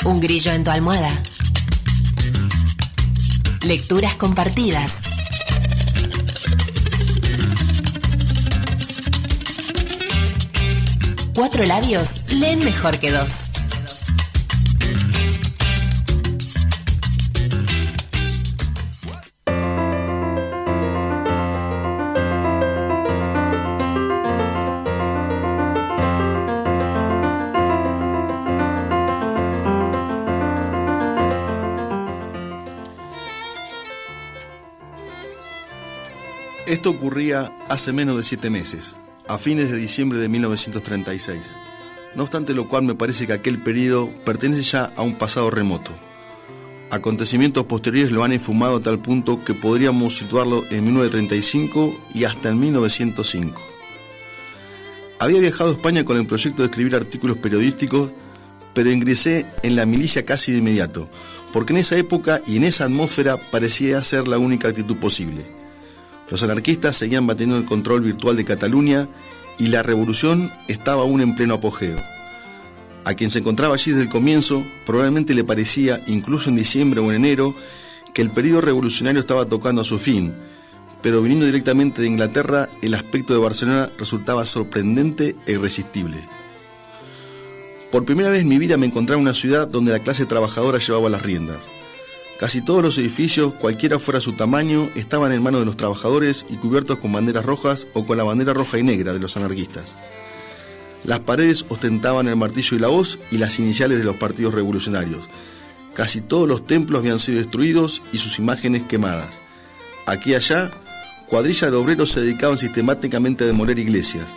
Un grillo en tu almohada. Lecturas compartidas. Cuatro labios leen mejor que dos. Esto ocurría hace menos de 7 meses, a fines de diciembre de 1936. No obstante lo cual me parece que aquel periodo pertenece ya a un pasado remoto. Acontecimientos posteriores lo han enfumado a tal punto que podríamos situarlo en 1935 y hasta en 1905. Había viajado a España con el proyecto de escribir artículos periodísticos, pero ingresé en la milicia casi de inmediato, porque en esa época y en esa atmósfera parecía ser la única actitud posible. Los anarquistas seguían manteniendo el control virtual de Cataluña y la revolución estaba aún en pleno apogeo. A quien se encontraba allí desde el comienzo, probablemente le parecía, incluso en diciembre o en enero, que el periodo revolucionario estaba tocando a su fin, pero viniendo directamente de Inglaterra, el aspecto de Barcelona resultaba sorprendente e irresistible. Por primera vez en mi vida me encontraba en una ciudad donde la clase trabajadora llevaba las riendas. Casi todos los edificios, cualquiera fuera su tamaño, estaban en manos de los trabajadores y cubiertos con banderas rojas o con la bandera roja y negra de los anarquistas. Las paredes ostentaban el martillo y la hoz y las iniciales de los partidos revolucionarios. Casi todos los templos habían sido destruidos y sus imágenes quemadas. Aquí y allá, cuadrillas de obreros se dedicaban sistemáticamente a demoler iglesias.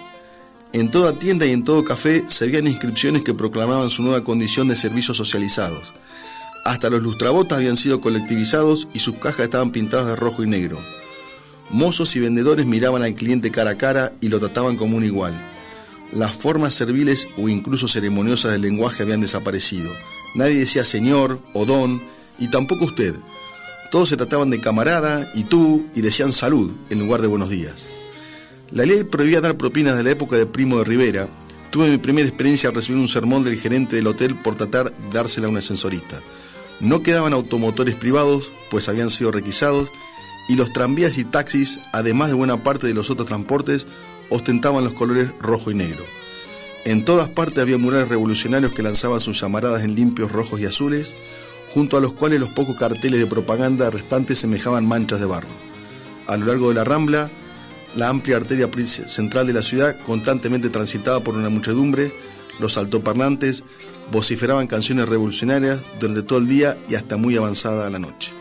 En toda tienda y en todo café se veían inscripciones que proclamaban su nueva condición de servicios socializados. Hasta los lustrabotas habían sido colectivizados y sus cajas estaban pintadas de rojo y negro. Mozos y vendedores miraban al cliente cara a cara y lo trataban como un igual. Las formas serviles o incluso ceremoniosas del lenguaje habían desaparecido. Nadie decía señor o don y tampoco usted. Todos se trataban de camarada y tú y decían salud en lugar de buenos días. La ley prohibía dar propinas de la época de Primo de Rivera. Tuve mi primera experiencia al recibir un sermón del gerente del hotel por tratar de dársela a un ascensorista. No quedaban automotores privados, pues habían sido requisados, y los tranvías y taxis, además de buena parte de los otros transportes, ostentaban los colores rojo y negro. En todas partes había murales revolucionarios que lanzaban sus llamaradas en limpios rojos y azules, junto a los cuales los pocos carteles de propaganda restantes semejaban manchas de barro. A lo largo de la Rambla, la amplia arteria central de la ciudad, constantemente transitada por una muchedumbre, los altoparlantes vociferaban canciones revolucionarias durante todo el día y hasta muy avanzada la noche.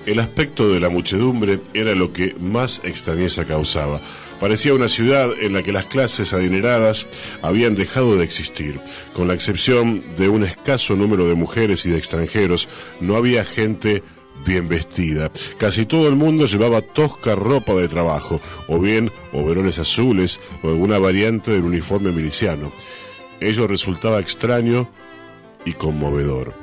El aspecto de la muchedumbre era lo que más extrañeza causaba. Parecía una ciudad en la que las clases adineradas habían dejado de existir. Con la excepción de un escaso número de mujeres y de extranjeros, no había gente bien vestida. Casi todo el mundo llevaba tosca ropa de trabajo, o bien overoles azules o alguna variante del uniforme miliciano. Ello resultaba extraño y conmovedor.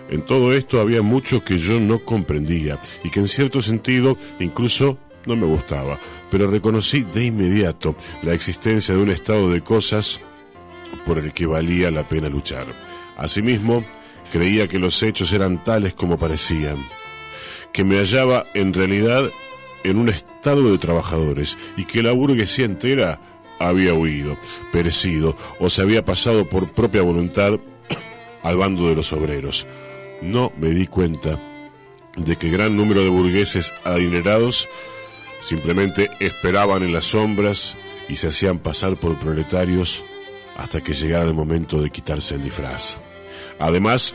En todo esto había mucho que yo no comprendía y que en cierto sentido incluso no me gustaba, pero reconocí de inmediato la existencia de un estado de cosas por el que valía la pena luchar. Asimismo, creía que los hechos eran tales como parecían, que me hallaba en realidad en un estado de trabajadores y que la burguesía entera había huido, perecido o se había pasado por propia voluntad al bando de los obreros. No me di cuenta de que gran número de burgueses adinerados simplemente esperaban en las sombras y se hacían pasar por proletarios hasta que llegara el momento de quitarse el disfraz. Además,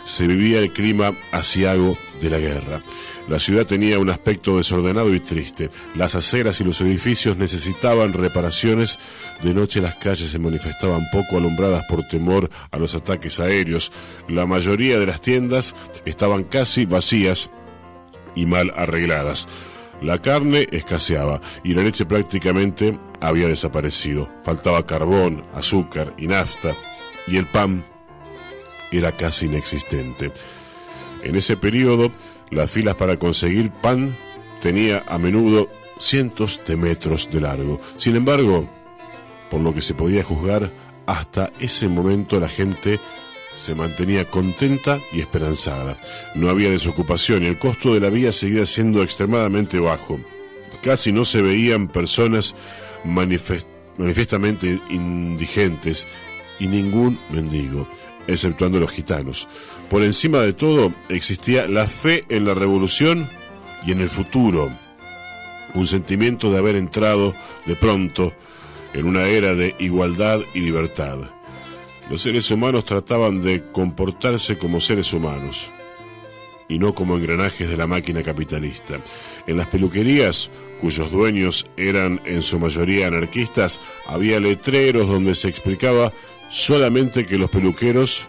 se vivía el clima aciago de la guerra. La ciudad tenía un aspecto desordenado y triste. Las aceras y los edificios necesitaban reparaciones. De noche las calles se manifestaban poco alumbradas por temor a los ataques aéreos. La mayoría de las tiendas estaban casi vacías y mal arregladas. La carne escaseaba y la leche prácticamente había desaparecido. Faltaba carbón, azúcar y nafta, y el pan era casi inexistente. En ese periodo, las filas para conseguir pan tenía a menudo cientos de metros de largo. Sin embargo, por lo que se podía juzgar, hasta ese momento la gente se mantenía contenta y esperanzada. No había desocupación y el costo de la vía seguía siendo extremadamente bajo. Casi no se veían personas manifiestamente indigentes y ningún mendigo, exceptuando los gitanos. Por encima de todo existía la fe en la revolución y en el futuro, un sentimiento de haber entrado de pronto en una era de igualdad y libertad. Los seres humanos trataban de comportarse como seres humanos y no como engranajes de la máquina capitalista. En las peluquerías, cuyos dueños eran en su mayoría anarquistas, había letreros donde se explicaba solamente que los peluqueros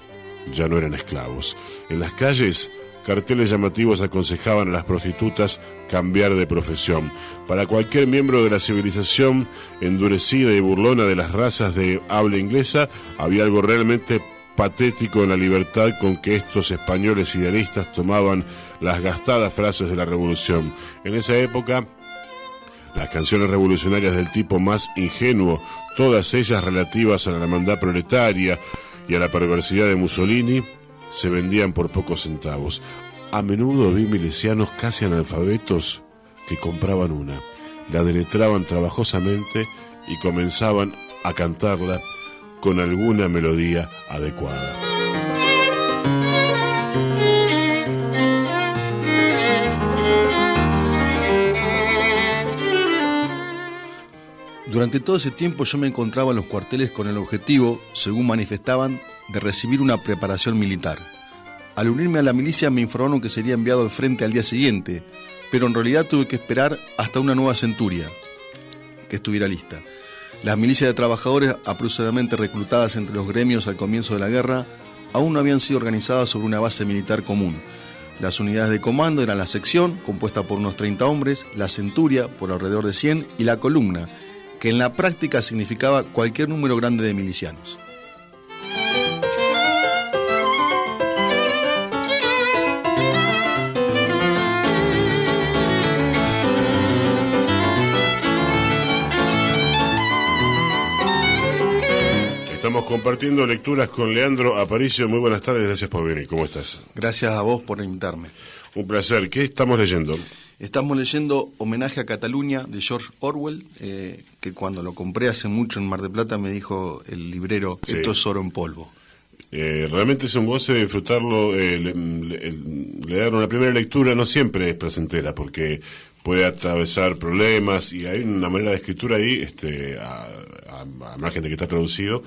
ya no eran esclavos. En las calles, carteles llamativos aconsejaban a las prostitutas cambiar de profesión. Para cualquier miembro de la civilización endurecida y burlona de las razas de habla inglesa, había algo realmente patético en la libertad con que estos españoles idealistas tomaban las gastadas frases de la revolución. En esa época, las canciones revolucionarias del tipo más ingenuo, todas ellas relativas a la hermandad proletaria y a la perversidad de Mussolini, se vendían por pocos centavos. A menudo vi milicianos casi analfabetos que compraban una, la deletraban trabajosamente y comenzaban a cantarla con alguna melodía adecuada. Durante todo ese tiempo yo me encontraba en los cuarteles con el objetivo, según manifestaban, de recibir una preparación militar. Al unirme a la milicia me informaron que sería enviado al frente al día siguiente, pero en realidad tuve que esperar hasta una nueva centuria que estuviera lista. Las milicias de trabajadores, apresuradamente reclutadas entre los gremios al comienzo de la guerra, aún no habían sido organizadas sobre una base militar común. Las unidades de comando eran la sección, compuesta por unos 30 hombres, la centuria, por alrededor de 100, y la columna, que en la práctica significaba cualquier número grande de milicianos. Estamos compartiendo lecturas con Leandro Aparicio. Muy buenas tardes, gracias por venir. ¿Cómo estás? Gracias a vos por invitarme. Un placer. ¿Qué estamos leyendo? Estamos leyendo Homenaje a Cataluña de George Orwell, que cuando lo compré hace mucho en Mar del Plata me dijo el librero, sí, esto es oro en polvo. Realmente es un goce disfrutarlo. Leer una primera lectura no siempre es placentera porque puede atravesar problemas y hay una manera de escritura ahí, a margen de que está traducido,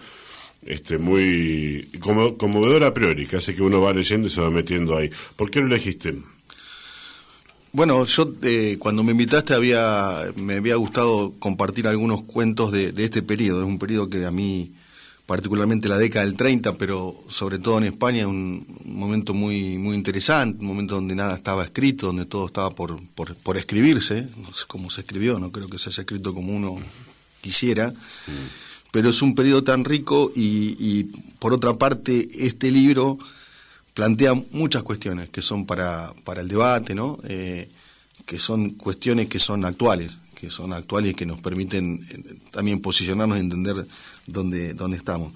muy conmovedora a priori, que hace que uno va leyendo y se va metiendo ahí. ¿Por qué lo elegiste? Bueno, yo cuando me invitaste me había gustado compartir algunos cuentos de este periodo. Es un periodo que a mí, particularmente la década del 30, pero sobre todo en España, es un momento muy, muy interesante, un momento donde nada estaba escrito, donde todo estaba por escribirse. No sé cómo se escribió, no creo que se haya escrito como uno quisiera, pero es un periodo tan rico y por otra parte este libro plantea muchas cuestiones que son para el debate, ¿no? Que son cuestiones que son actuales y que nos permiten también posicionarnos y entender dónde estamos.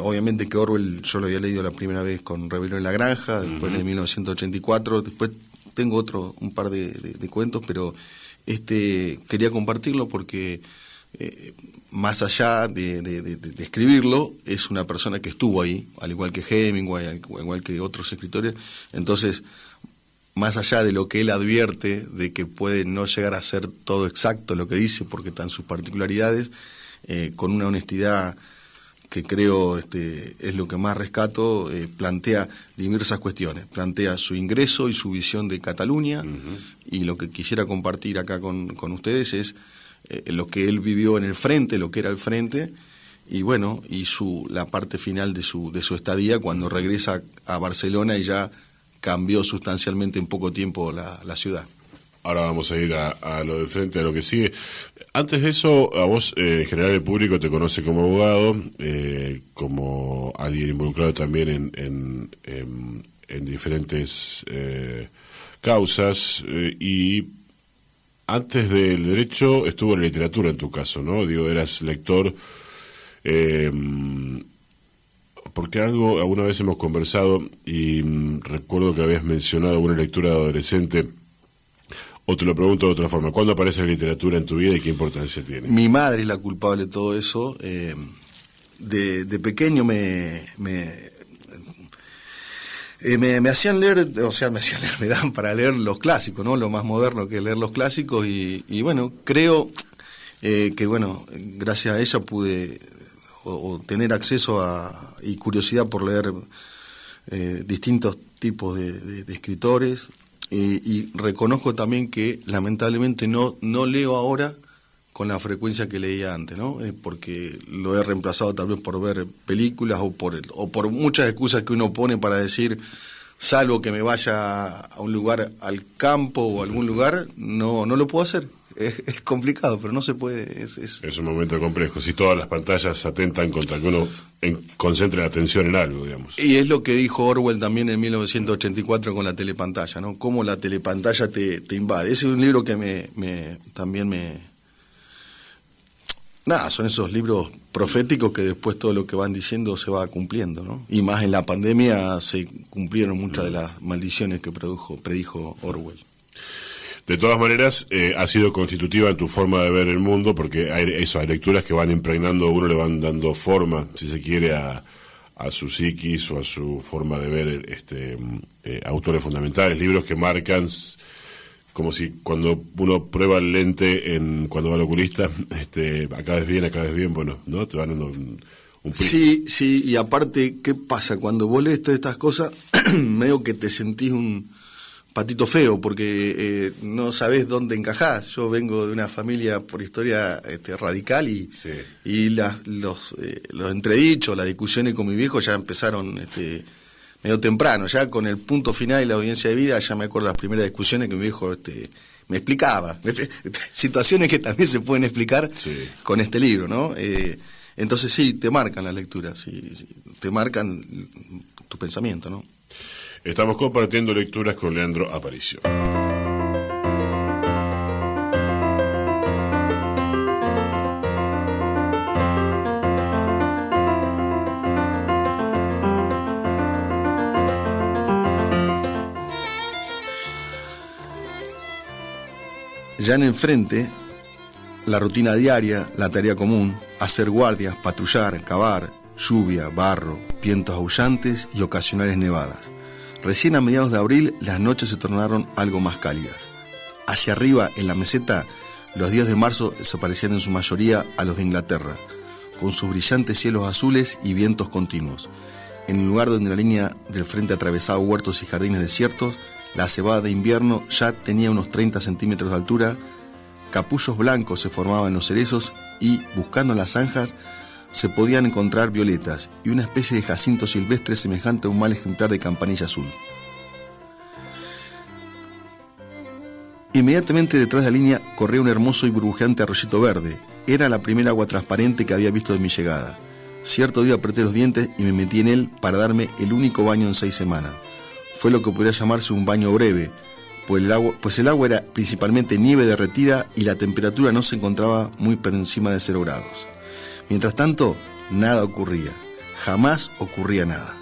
Obviamente que Orwell yo lo había leído la primera vez con Rebelión en la Granja, después en 1984, después tengo un par de cuentos, pero quería compartirlo porque más allá de escribirlo, es una persona que estuvo ahí, al igual que Hemingway, al igual que otros escritores. Entonces, más allá de lo que él advierte, de que puede no llegar a ser todo exacto lo que dice, porque están sus particularidades, con una honestidad que creo es lo que más rescato, plantea diversas cuestiones, plantea su ingreso y su visión de Cataluña, y lo que quisiera compartir acá con ustedes es lo que él vivió en el frente, lo que era el frente, y bueno, y la parte final de su estadía cuando regresa a Barcelona y ya cambió sustancialmente en poco tiempo la ciudad. Ahora vamos a ir a lo del frente, a lo que sigue. Antes de eso, a vos, en general el público te conoce como abogado, como alguien involucrado también en diferentes causas, y antes del derecho estuvo la literatura en tu caso, ¿no? Digo, eras lector, porque alguna vez hemos conversado y recuerdo que habías mencionado alguna lectura de adolescente, o te lo pregunto de otra forma, ¿cuándo aparece la literatura en tu vida y qué importancia tiene? Mi madre es la culpable de todo eso. De pequeño me hacían leer, me daban para leer los clásicos, ¿no? Lo más moderno que leer los clásicos y bueno, creo que bueno, gracias a ella pude o tener acceso y curiosidad por leer distintos tipos de escritores y reconozco también que lamentablemente no leo ahora con la frecuencia que leía antes, ¿no? Porque lo he reemplazado tal vez por ver películas o por muchas excusas que uno pone para decir, salvo que me vaya a un lugar, al campo o a algún lugar, no lo puedo hacer. Es complicado, pero no se puede. Es un momento complejo. Si todas las pantallas atentan contra que uno concentre la atención en algo, digamos. Y es lo que dijo Orwell también en 1984 con la telepantalla, ¿no? Cómo la telepantalla te invade. Ese es un libro que también me... Nada, son esos libros proféticos que después todo lo que van diciendo se va cumpliendo, ¿no? Y más en la pandemia se cumplieron muchas de las maldiciones que predijo Orwell. De todas maneras, ha sido constitutiva en tu forma de ver el mundo, porque hay lecturas que van impregnando, a uno le van dando forma, si se quiere, a su psiquis o a su forma de ver autores fundamentales, libros que marcan... como si cuando uno prueba el lente cuando va al oculista, acá ves bien, bueno, ¿no? Te van dando un Sí, y aparte, ¿qué pasa? Cuando vos lees todas estas cosas, medio que te sentís un patito feo, porque no sabés dónde encajás. Yo vengo de una familia por historia radical y los entredichos, las discusiones con mi viejo ya empezaron... medio temprano, ya con el punto final y la audiencia de vida, ya me acuerdo las primeras discusiones que mi viejo me explicaba, situaciones que también se pueden explicar con este libro, ¿no? Entonces sí, te marcan las lecturas, sí, te marcan tu pensamiento, ¿no? Estamos compartiendo lecturas con Leandro Aparicio. Ya en el frente, la rutina diaria, la tarea común, hacer guardias, patrullar, cavar, lluvia, barro, vientos aullantes y ocasionales nevadas. Recién a mediados de abril, las noches se tornaron algo más cálidas. Hacia arriba, en la meseta, los días de marzo se parecían en su mayoría a los de Inglaterra, con sus brillantes cielos azules y vientos continuos. En el lugar donde la línea del frente atravesaba huertos y jardines desiertos, la cebada de invierno ya tenía unos 30 centímetros de altura, capullos blancos se formaban en los cerezos y, buscando las zanjas, se podían encontrar violetas y una especie de jacinto silvestre semejante a un mal ejemplar de campanilla azul. Inmediatamente detrás de la línea corría un hermoso y burbujeante arroyito verde. Era la primera agua transparente que había visto de mi llegada. Cierto día apreté los dientes y me metí en él para darme el único baño en 6 semanas. Fue lo que podría llamarse un baño breve, pues el agua era principalmente nieve derretida y la temperatura no se encontraba muy por encima de 0 grados. Mientras tanto, nada ocurría. Jamás ocurría nada.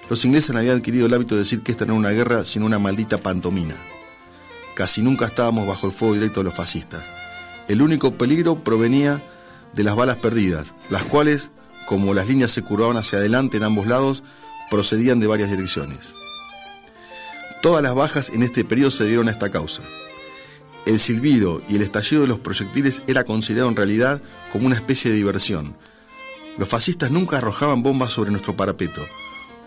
Los ingleses habían adquirido el hábito de decir que esta no era una guerra, sino una maldita pantomima. Casi nunca estábamos bajo el fuego directo de los fascistas. El único peligro provenía de las balas perdidas, las cuales, como las líneas se curvaban hacia adelante en ambos lados, procedían de varias direcciones. Todas las bajas en este periodo se debieron a esta causa. El silbido y el estallido de los proyectiles era considerado en realidad como una especie de diversión. Los fascistas nunca arrojaban bombas sobre nuestro parapeto.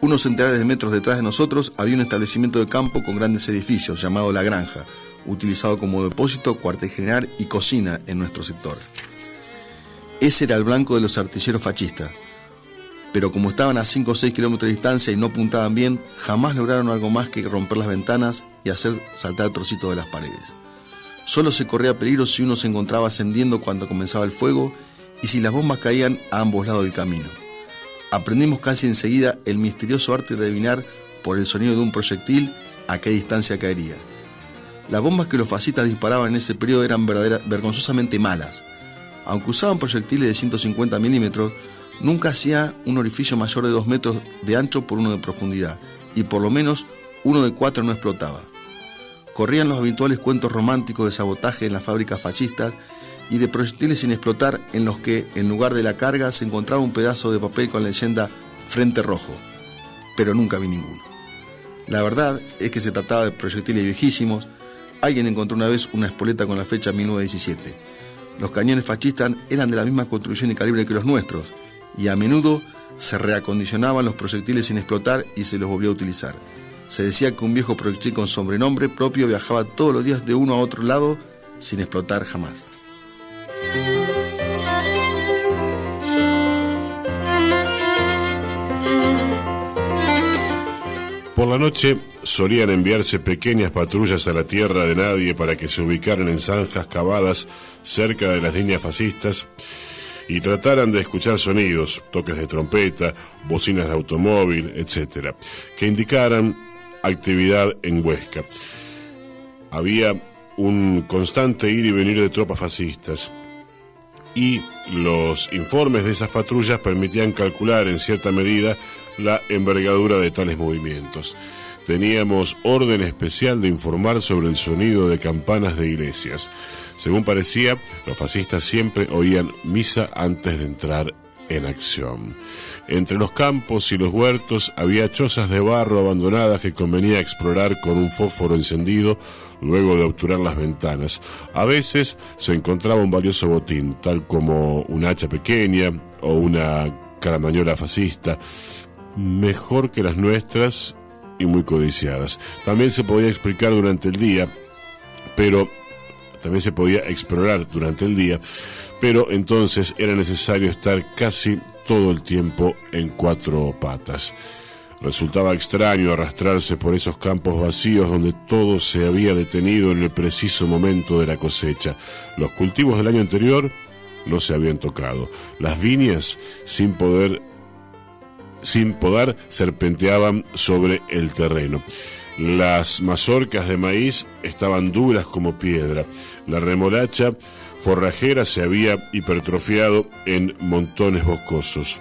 Unos centenares de metros detrás de nosotros había un establecimiento de campo con grandes edificios llamado La Granja, utilizado como depósito, cuartel general y cocina en nuestro sector. Ese era el blanco de los artilleros fascistas. Pero como estaban a 5 o 6 kilómetros de distancia y no apuntaban bien, jamás lograron algo más que romper las ventanas y hacer saltar trocitos de las paredes. Solo se corría peligro si uno se encontraba ascendiendo cuando comenzaba el fuego y si las bombas caían a ambos lados del camino. Aprendimos casi enseguida el misterioso arte de adivinar por el sonido de un proyectil a qué distancia caería. Las bombas que los fascistas disparaban en ese periodo eran vergonzosamente malas. Aunque usaban proyectiles de 150 milímetros, nunca hacía un orificio mayor de 2 metros de ancho por 1 de profundidad, y por lo menos uno de 4 no explotaba. Corrían los habituales cuentos románticos de sabotaje en las fábricas fascistas y de proyectiles sin explotar en los que, en lugar de la carga, se encontraba un pedazo de papel con la leyenda Frente Rojo, pero nunca vi ninguno. La verdad es que se trataba de proyectiles viejísimos. Alguien encontró una vez una espoleta con la fecha 1917. Los cañones fascistas eran de la misma construcción y calibre que los nuestros, y a menudo se reacondicionaban los proyectiles sin explotar y se los volvió a utilizar. Se decía que un viejo proyectil con sobrenombre propio viajaba todos los días de uno a otro lado sin explotar jamás. Por la noche solían enviarse pequeñas patrullas a la tierra de nadie para que se ubicaran en zanjas cavadas cerca de las líneas fascistas y trataran de escuchar sonidos, toques de trompeta, bocinas de automóvil, etc., que indicaran actividad en Huesca. Había un constante ir y venir de tropas fascistas y los informes de esas patrullas permitían calcular en cierta medida la envergadura de tales movimientos. Teníamos orden especial de informar sobre el sonido de campanas de iglesias. Según parecía, los fascistas siempre oían misa antes de entrar en acción. Entre los campos y los huertos había chozas de barro abandonadas que convenía explorar con un fósforo encendido luego de obturar las ventanas. A veces se encontraba un valioso botín, tal como un hacha pequeña o una caramañola fascista, mejor que las nuestras y muy codiciadas. También se podía explorar durante el día, pero entonces era necesario estar casi todo el tiempo en 4 patas. Resultaba extraño arrastrarse por esos campos vacíos donde todo se había detenido en el preciso momento de la cosecha. Los cultivos del año anterior no se habían tocado. Las viñas, sin podar, serpenteaban sobre el terreno. Las mazorcas de maíz estaban duras como piedra. La remolacha forrajera se había hipertrofiado en montones boscosos.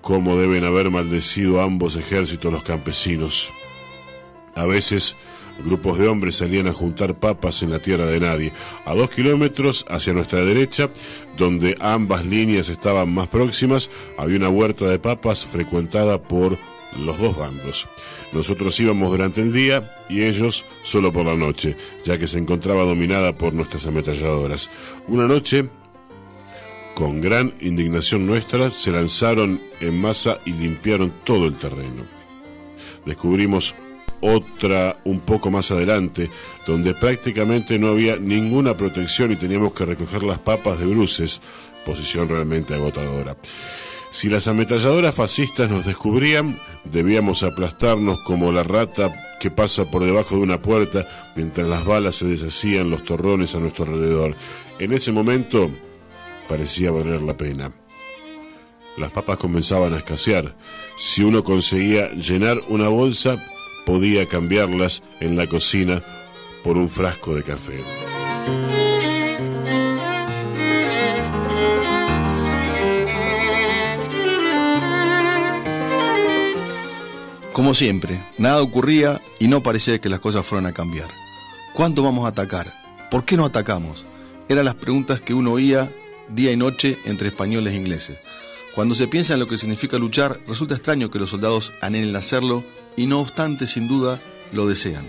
Cómo deben haber maldecido ambos ejércitos los campesinos. A veces grupos de hombres salían a juntar papas en la tierra de nadie. A 2 kilómetros hacia nuestra derecha, donde ambas líneas estaban más próximas, había una huerta de papas frecuentada por los 2 bandos. Nosotros íbamos durante el día y ellos solo por la noche, ya que se encontraba dominada por nuestras ametralladoras. Una noche, con gran indignación nuestra, se lanzaron en masa y limpiaron todo el terreno. Descubrimos otra un poco más adelante, donde prácticamente no había ninguna protección y teníamos que recoger las papas de bruces, posición realmente agotadora. Si las ametralladoras fascistas nos descubrían, debíamos aplastarnos como la rata que pasa por debajo de una puerta mientras las balas se deshacían los torrones a nuestro alrededor. En ese momento parecía valer la pena. Las papas comenzaban a escasear. Si uno conseguía llenar una bolsa, podía cambiarlas en la cocina por un frasco de café. Como siempre, nada ocurría y no parecía que las cosas fueran a cambiar. ¿Cuándo vamos a atacar? ¿Por qué no atacamos? Eran las preguntas que uno oía día y noche entre españoles e ingleses. Cuando se piensa en lo que significa luchar, resulta extraño que los soldados anhelen hacerlo y no obstante, sin duda, lo desean.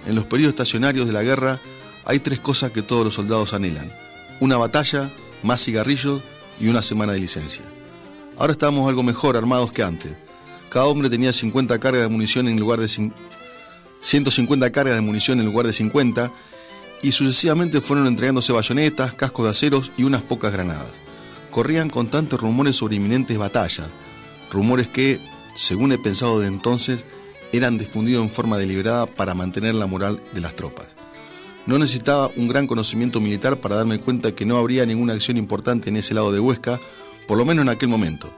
En los periodos estacionarios de la guerra hay 3 cosas que todos los soldados anhelan: una batalla, más cigarrillos y una semana de licencia. Ahora estábamos algo mejor armados que antes. Cada hombre tenía 50 cargas de munición en lugar de 150 cargas de munición en lugar de 50, y sucesivamente fueron entregándose bayonetas, cascos de aceros y unas pocas granadas. Corrían constantes rumores sobre inminentes batallas, rumores que, según he pensado de entonces, eran difundidos en forma deliberada para mantener la moral de las tropas. No necesitaba un gran conocimiento militar para darme cuenta que no habría ninguna acción importante en ese lado de Huesca, por lo menos en aquel momento.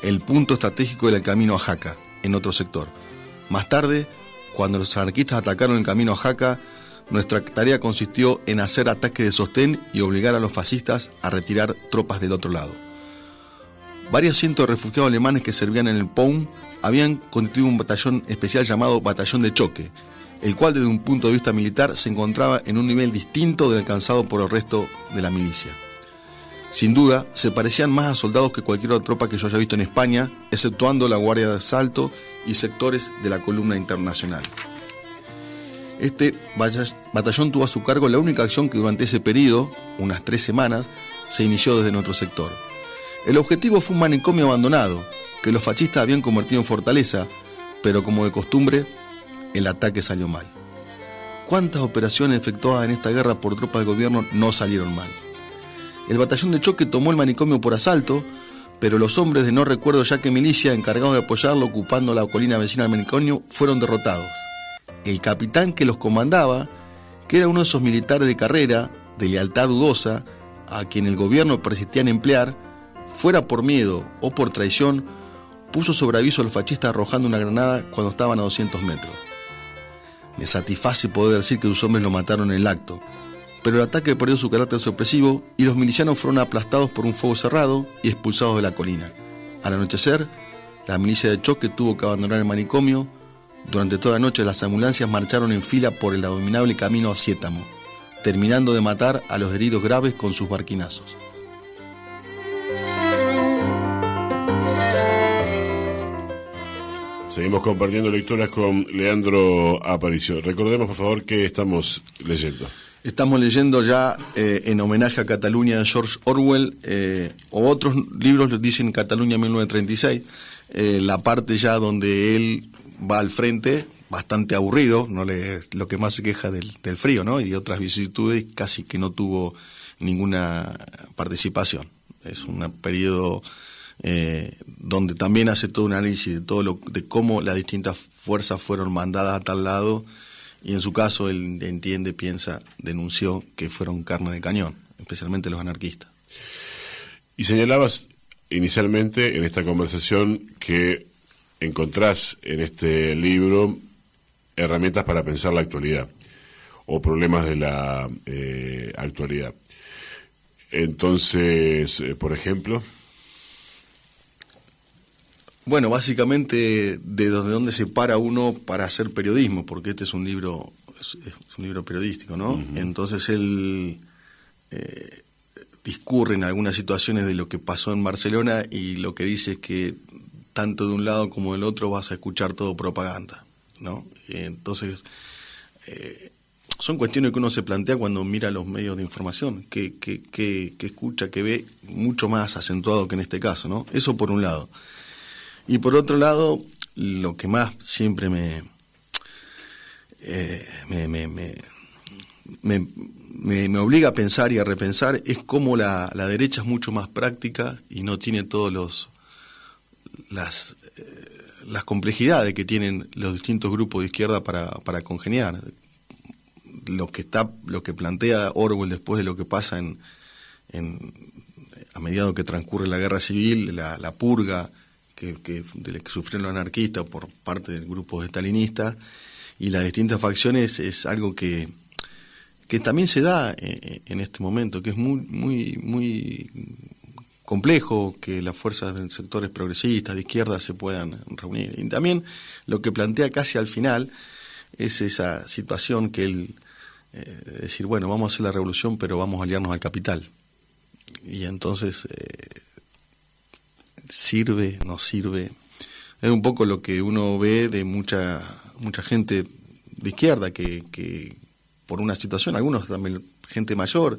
El punto estratégico era el camino a Jaca, en otro sector. Más tarde, cuando los anarquistas atacaron el camino a Jaca, Nuestra tarea consistió en hacer ataques de sostén y obligar a los fascistas a retirar tropas del otro lado. Varios cientos de refugiados alemanes que servían en el POUM habían constituido un batallón especial llamado Batallón de Choque, el cual desde un punto de vista militar se encontraba en un nivel distinto del alcanzado por el resto de la milicia. Sin duda, se parecían más a soldados que cualquier otra tropa que yo haya visto en España, exceptuando la Guardia de Asalto y sectores de la Columna Internacional. Este batallón tuvo a su cargo la única acción que durante ese periodo, unas 3 semanas, se inició desde nuestro sector. El objetivo fue un manicomio abandonado, que los fascistas habían convertido en fortaleza, pero como de costumbre, el ataque salió mal. ¿Cuántas operaciones efectuadas en esta guerra por tropas del gobierno no salieron mal? El batallón de choque tomó el manicomio por asalto, pero los hombres de no recuerdo ya qué milicia encargados de apoyarlo ocupando la colina vecina al manicomio fueron derrotados. El capitán que los comandaba, que era uno de esos militares de carrera, de lealtad dudosa, a quien el gobierno persistía en emplear, fuera por miedo o por traición, puso sobre aviso a los fascistas arrojando una granada cuando estaban a 200 metros. Me satisface poder decir que sus hombres lo mataron en el acto, pero el ataque perdió su carácter sorpresivo y los milicianos fueron aplastados por un fuego cerrado y expulsados de la colina. Al anochecer, la milicia de choque tuvo que abandonar el manicomio. Durante toda la noche las ambulancias marcharon en fila por el abominable camino a Siétamo, terminando de matar a los heridos graves con sus barquinazos. Seguimos compartiendo lecturas con Leandro Aparicio. Recordemos, por favor, qué estamos leyendo. Estamos leyendo ya en homenaje a Cataluña de George Orwell, o otros libros dicen Cataluña 1936, la parte ya donde él va al frente, bastante aburrido, lo que más se queja del frío, ¿no? Y de otras vicisitudes, casi que no tuvo ninguna participación. Es un periodo donde también hace todo un análisis de cómo las distintas fuerzas fueron mandadas a tal lado, y en su caso él entiende, piensa, denunció que fueron carne de cañón, especialmente los anarquistas. Y señalabas inicialmente en esta conversación que encontrás en este libro herramientas para pensar la actualidad o problemas de la actualidad. Entonces, por ejemplo... Bueno, básicamente de dónde se para uno para hacer periodismo, porque este es un libro periodístico, ¿no? Uh-huh. Entonces él discurre en algunas situaciones de lo que pasó en Barcelona y lo que dice es que tanto de un lado como del otro vas a escuchar todo propaganda, ¿no? Entonces son cuestiones que uno se plantea cuando mira los medios de información, que escucha, que ve, mucho más acentuado que en este caso, ¿no? Eso por un lado. Y por otro lado, lo que más siempre me obliga a pensar y a repensar es cómo la derecha es mucho más práctica y no tiene todos las complejidades que tienen los distintos grupos de izquierda para congeniar. Lo que plantea Orwell después de lo que pasa a medida que transcurre la guerra civil, la purga que sufrieron los anarquistas por parte del grupo estalinistas y las distintas facciones, es algo que también se da en este momento, que es muy complejo que las fuerzas de sectores progresistas, de izquierda, se puedan reunir. Y también lo que plantea casi al final es esa situación que él, decir, bueno, vamos a hacer la revolución, pero vamos a aliarnos al capital. Y entonces... ¿sirve? ¿No sirve? Es un poco lo que uno ve de mucha gente de izquierda que por una situación, algunos también, gente mayor,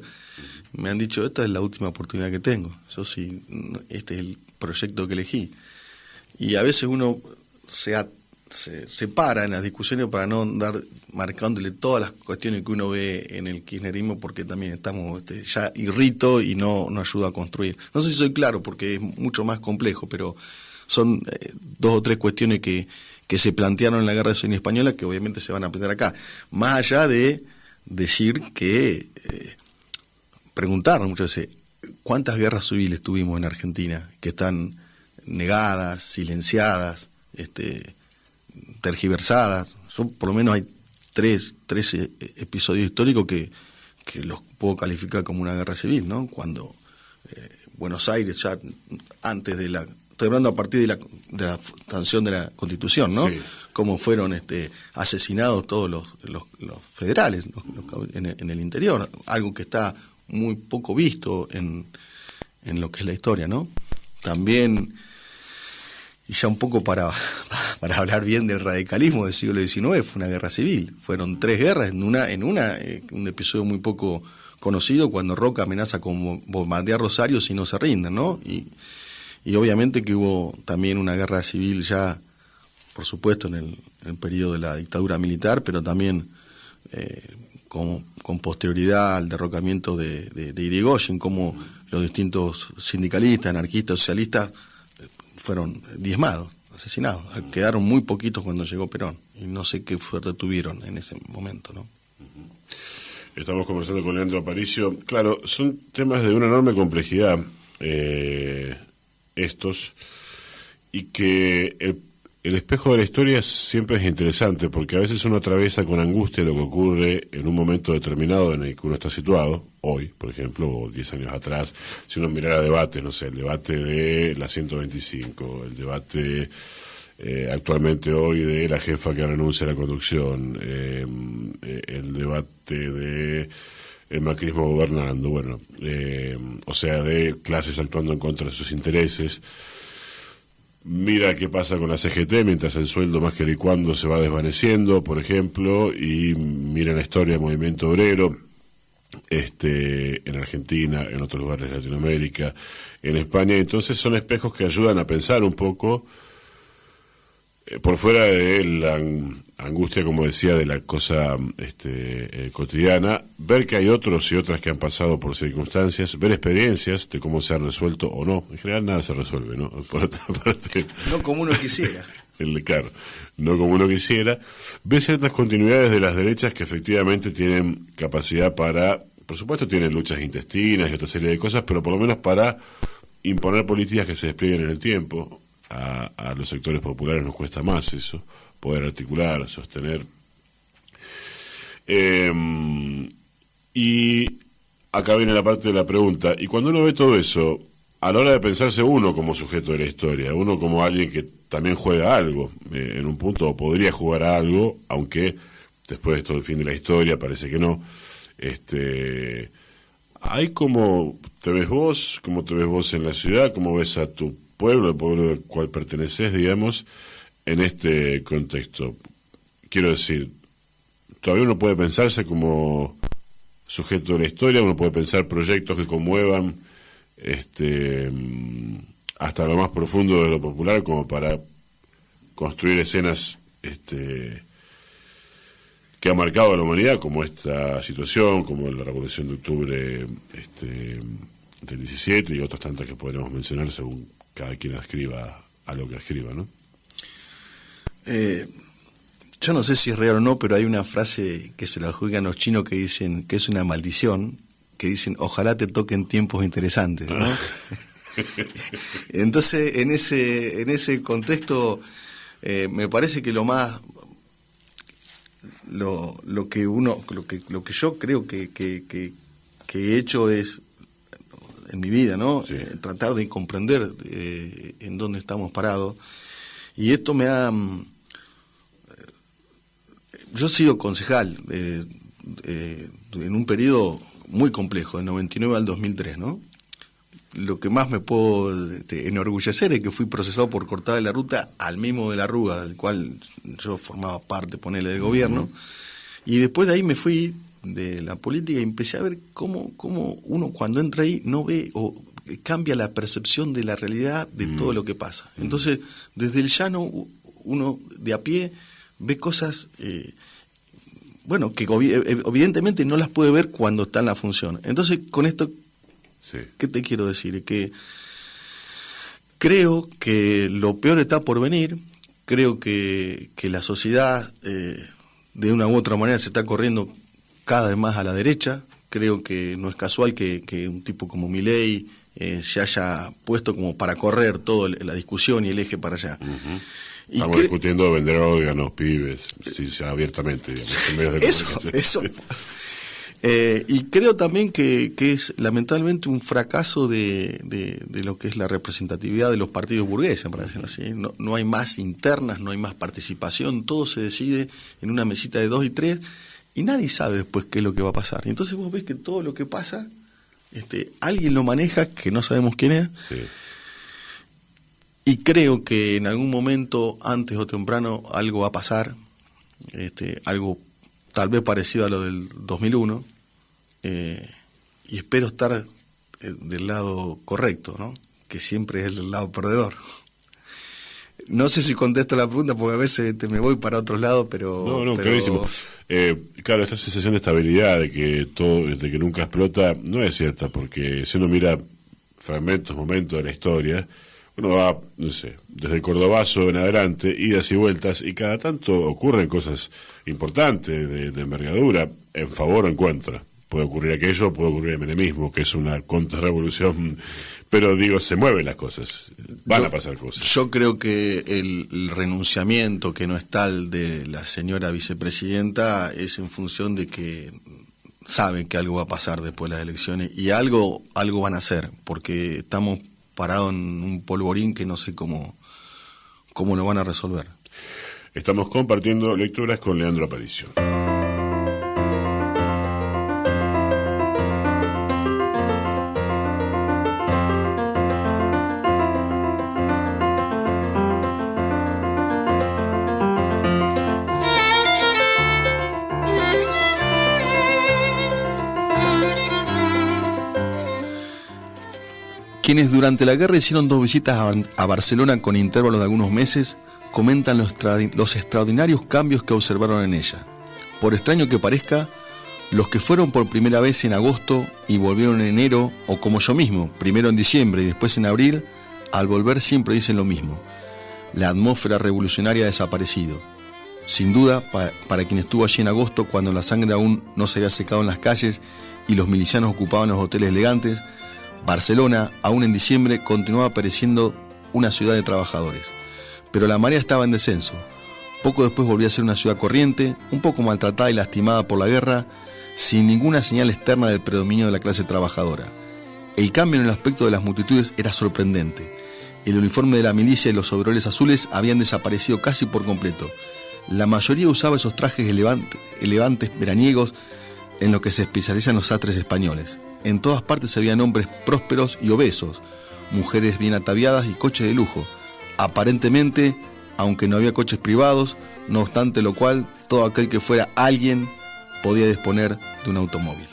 me han dicho, esta es la última oportunidad que tengo. Yo sí, este es el proyecto que elegí. Y a veces uno se para en las discusiones para no andar marcándole todas las cuestiones que uno ve en el kirchnerismo, porque también estamos ya irrito y no ayuda a construir. No sé si soy claro porque es mucho más complejo, pero son 2 o 3 cuestiones que se plantearon en la Guerra Civil Española que obviamente se van a plantear acá. Más allá de decir que, preguntarnos muchas veces, ¿cuántas guerras civiles tuvimos en Argentina que están negadas, silenciadas, tergiversadas? Por lo menos hay tres episodios históricos que los puedo calificar como una guerra civil, ¿no? Cuando Buenos Aires, ya antes de estoy hablando a partir de la sanción de la Constitución, ¿no? Sí. Cómo fueron asesinados todos los federales en el interior, algo que está muy poco visto en lo que es la historia, ¿no? También, y ya un poco para hablar bien del radicalismo del siglo XIX, fue una guerra civil. Fueron 3 guerras en un episodio muy poco conocido, cuando Roca amenaza con bombardear Rosario si no se rinden, ¿no? Y obviamente que hubo también una guerra civil ya, por supuesto, en el periodo de la dictadura militar, pero también con posterioridad al derrocamiento de Irigoyen, como los distintos sindicalistas, anarquistas, socialistas fueron diezmados, asesinados. Quedaron muy poquitos cuando llegó Perón, y no sé qué suerte tuvieron en ese momento, ¿no? Estamos conversando con Leandro Aparicio. Claro, son temas de una enorme complejidad, estos, y que el espejo de la historia siempre es interesante, porque a veces uno atraviesa con angustia lo que ocurre en un momento determinado en el que uno está situado, hoy, por ejemplo, o 10 años atrás. Si uno mirara debates, no sé, el debate de la 125, el debate actualmente hoy de la jefa que renuncia a la conducción, el debate de el macrismo gobernando, bueno, o sea, de clases actuando en contra de sus intereses. Mira qué pasa con la CGT mientras el sueldo más que licuando se va desvaneciendo, por ejemplo, y mira la historia del movimiento obrero, en Argentina, en otros lugares de Latinoamérica, en España. Entonces son espejos que ayudan a pensar un poco, por fuera de la angustia, como decía, de la cosa cotidiana, ver que hay otros y otras que han pasado por circunstancias, ver experiencias de cómo se han resuelto o no. En general nada se resuelve, ¿no? Por otra parte, no como uno quisiera. Claro, no como uno quisiera. Ver ciertas continuidades de las derechas que efectivamente tienen capacidad para, por supuesto tienen luchas intestinas y otra serie de cosas, pero por lo menos para imponer políticas que se desplieguen en el tiempo. A los sectores populares nos cuesta más eso, poder articular, sostener. Y acá viene la parte de la pregunta. Y cuando uno ve todo eso, a la hora de pensarse uno como sujeto de la historia, uno como alguien que también juega algo, en un punto o podría jugar a algo, aunque después de todo el fin de la historia parece que no, hay como te ves vos en la ciudad, cómo ves a tu pueblo, el pueblo al cual perteneces, digamos, en este contexto. Quiero decir, todavía uno puede pensarse como sujeto de la historia, uno puede pensar proyectos que conmuevan hasta lo más profundo de lo popular, como para construir escenas que ha marcado a la humanidad, como esta situación, como la Revolución de Octubre del 17 y otras tantas que podremos mencionar según cada quien escriba a lo que escriba, ¿no? Yo no sé si es real o no, pero hay una frase que se la adjudican los chinos que dicen que es una maldición, que dicen ojalá te toquen tiempos interesantes, ¿no? Entonces, en ese contexto, me parece que lo que yo creo que he hecho es, en mi vida, ¿no? Sí. Tratar de comprender en dónde estamos parados. Y esto me ha... yo he sido concejal en un periodo muy complejo, del 99 al 2003, ¿no? Lo que más me puedo enorgullecer es que fui procesado por cortar la ruta al mismo de la Rúa, del cual yo formaba parte, ponele, del gobierno. Y después de ahí me fui de la política y empecé a ver cómo uno cuando entra ahí no ve o cambia la percepción de la realidad de todo lo que pasa. Entonces, desde el llano, uno de a pie ve cosas, que evidentemente no las puede ver cuando está en la función. Entonces, con esto, sí. ¿Qué te quiero decir? Que creo que lo peor está por venir, creo que la sociedad de una u otra manera se está corriendo cada vez más a la derecha. Creo que no es casual que un tipo como Milei se haya puesto como para correr toda la discusión y el eje para allá. Uh-huh. Estamos discutiendo vender órganos, pibes, sí, abiertamente, digamos, en medios de eso. Y creo también que es lamentablemente un fracaso de lo que es la representatividad de los partidos burgueses, para decirlo así. No hay más internas, no hay más participación, todo se decide en una mesita de 2 y 3 y nadie sabe después qué es lo que va a pasar. Y entonces vos ves que todo lo que pasa, alguien lo maneja, que no sabemos quién es, sí. Y creo que en algún momento, antes o temprano, algo va a pasar, algo tal vez parecido a lo del 2001, y espero estar del lado correcto, ¿no? Que siempre es el lado perdedor. No sé si contesto la pregunta porque a veces me voy para otros lados, pero... No, clarísimo. Claro, esta sensación de estabilidad, de que nunca explota, no es cierta, porque si uno mira fragmentos, momentos de la historia, uno va, no sé, desde el Cordobazo en adelante, idas y vueltas, y cada tanto ocurren cosas importantes de envergadura, en favor o en contra. Puede ocurrir aquello, puede ocurrir el menemismo, que es una contrarrevolución, pero digo, se mueven las cosas, van a pasar cosas. Yo creo que el renunciamiento, que no es tal, de la señora vicepresidenta, es en función de que saben que algo va a pasar después de las elecciones, y algo van a hacer, porque estamos parados en un polvorín que no sé cómo lo van a resolver. Estamos compartiendo lecturas con Leandro Aparicio. Quienes durante la guerra hicieron 2 visitas a Barcelona con intervalos de algunos meses, comentan los extraordinarios cambios que observaron en ella. Por extraño que parezca, los que fueron por primera vez en agosto y volvieron en enero, o como yo mismo, primero en diciembre y después en abril, al volver siempre dicen lo mismo: la atmósfera revolucionaria ha desaparecido. Sin duda, para quien estuvo allí en agosto, cuando la sangre aún no se había secado en las calles y los milicianos ocupaban los hoteles elegantes, Barcelona, aún en diciembre, continuaba pareciendo una ciudad de trabajadores. Pero la marea estaba en descenso. Poco después volvía a ser una ciudad corriente, un poco maltratada y lastimada por la guerra, sin ninguna señal externa del predominio de la clase trabajadora. El cambio en el aspecto de las multitudes era sorprendente. El uniforme de la milicia y los overoles azules habían desaparecido casi por completo. La mayoría usaba esos trajes elegantes veraniegos en lo que se especializan los sastres españoles. En todas partes se veían hombres prósperos y obesos, mujeres bien ataviadas y coches de lujo. Aparentemente, aunque no había coches privados, no obstante lo cual, todo aquel que fuera alguien podía disponer de un automóvil.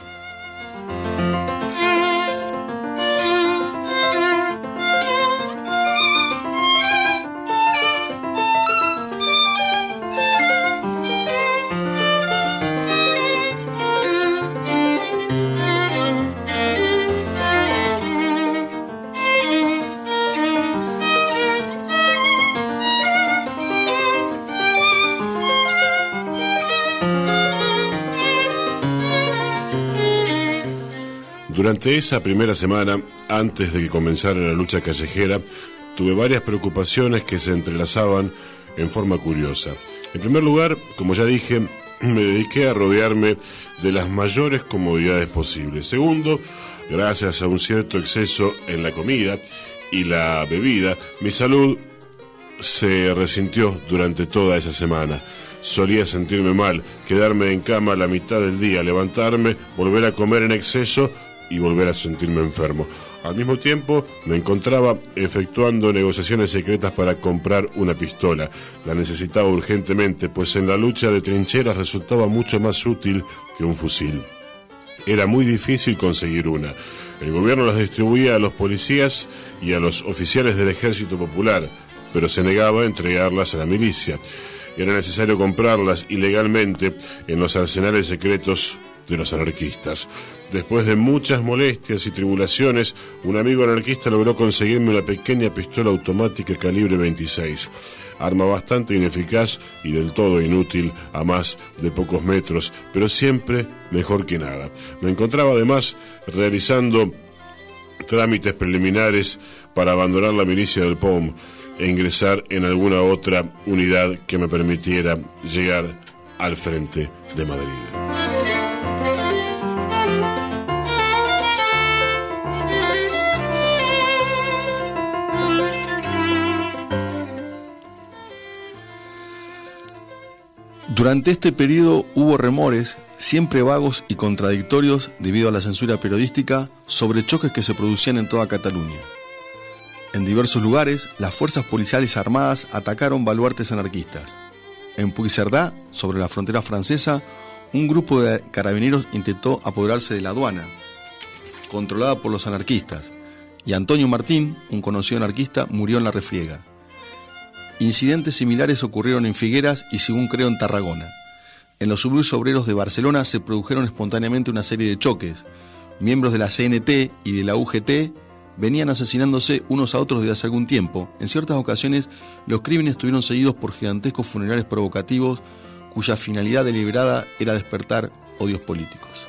Durante esa primera semana, antes de que comenzara la lucha callejera, tuve varias preocupaciones que se entrelazaban en forma curiosa. En primer lugar, como ya dije, me dediqué a rodearme de las mayores comodidades posibles. Segundo, gracias a un cierto exceso en la comida y la bebida, mi salud se resintió durante toda esa semana. Solía sentirme mal, quedarme en cama la mitad del día, levantarme, volver a comer en exceso y volver a sentirme enfermo. Al mismo tiempo, me encontraba efectuando negociaciones secretas para comprar una pistola. La necesitaba urgentemente, pues en la lucha de trincheras resultaba mucho más útil que un fusil. Era muy difícil conseguir una. El gobierno las distribuía a los policías y a los oficiales del Ejército Popular, pero se negaba a entregarlas a la milicia. Era necesario comprarlas ilegalmente en los arsenales secretos de los anarquistas. Después de muchas molestias y tribulaciones, un amigo anarquista logró conseguirme una pequeña pistola automática calibre 26, arma bastante ineficaz y del todo inútil a más de pocos metros, pero siempre mejor que nada. Me encontraba además realizando trámites preliminares para abandonar la milicia del POM, e ingresar en alguna otra unidad que me permitiera llegar al frente de Madrid. Durante este periodo hubo rumores, siempre vagos y contradictorios debido a la censura periodística, sobre choques que se producían en toda Cataluña. En diversos lugares, las fuerzas policiales armadas atacaron baluartes anarquistas. En Puigcerdá, sobre la frontera francesa, un grupo de carabineros intentó apoderarse de la aduana, controlada por los anarquistas, y Antonio Martín, un conocido anarquista, murió en la refriega. Incidentes similares ocurrieron en Figueras y, según creo, en Tarragona. En los suburbios obreros de Barcelona se produjeron espontáneamente una serie de choques. Miembros de la CNT y de la UGT venían asesinándose unos a otros desde hace algún tiempo. En ciertas ocasiones, los crímenes estuvieron seguidos por gigantescos funerales provocativos, cuya finalidad deliberada era despertar odios políticos.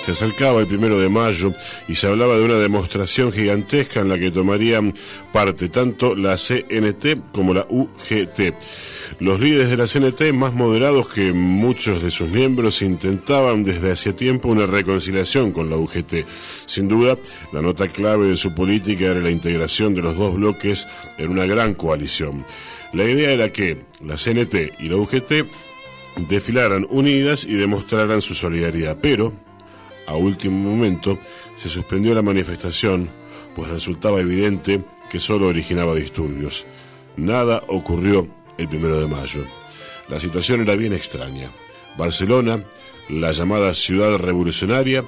Se acercaba el 1 de mayo y se hablaba de una demostración gigantesca en la que tomarían parte tanto la CNT como la UGT. Los líderes de la CNT, más moderados que muchos de sus miembros, intentaban desde hacía tiempo una reconciliación con la UGT. Sin duda, la nota clave de su política era la integración de los dos bloques en una gran coalición. La idea era que la CNT y la UGT desfilaran unidas y demostraran su solidaridad, pero a último momento se suspendió la manifestación, pues resultaba evidente que solo originaba disturbios. Nada ocurrió el 1 de mayo. La situación era bien extraña. Barcelona, la llamada ciudad revolucionaria,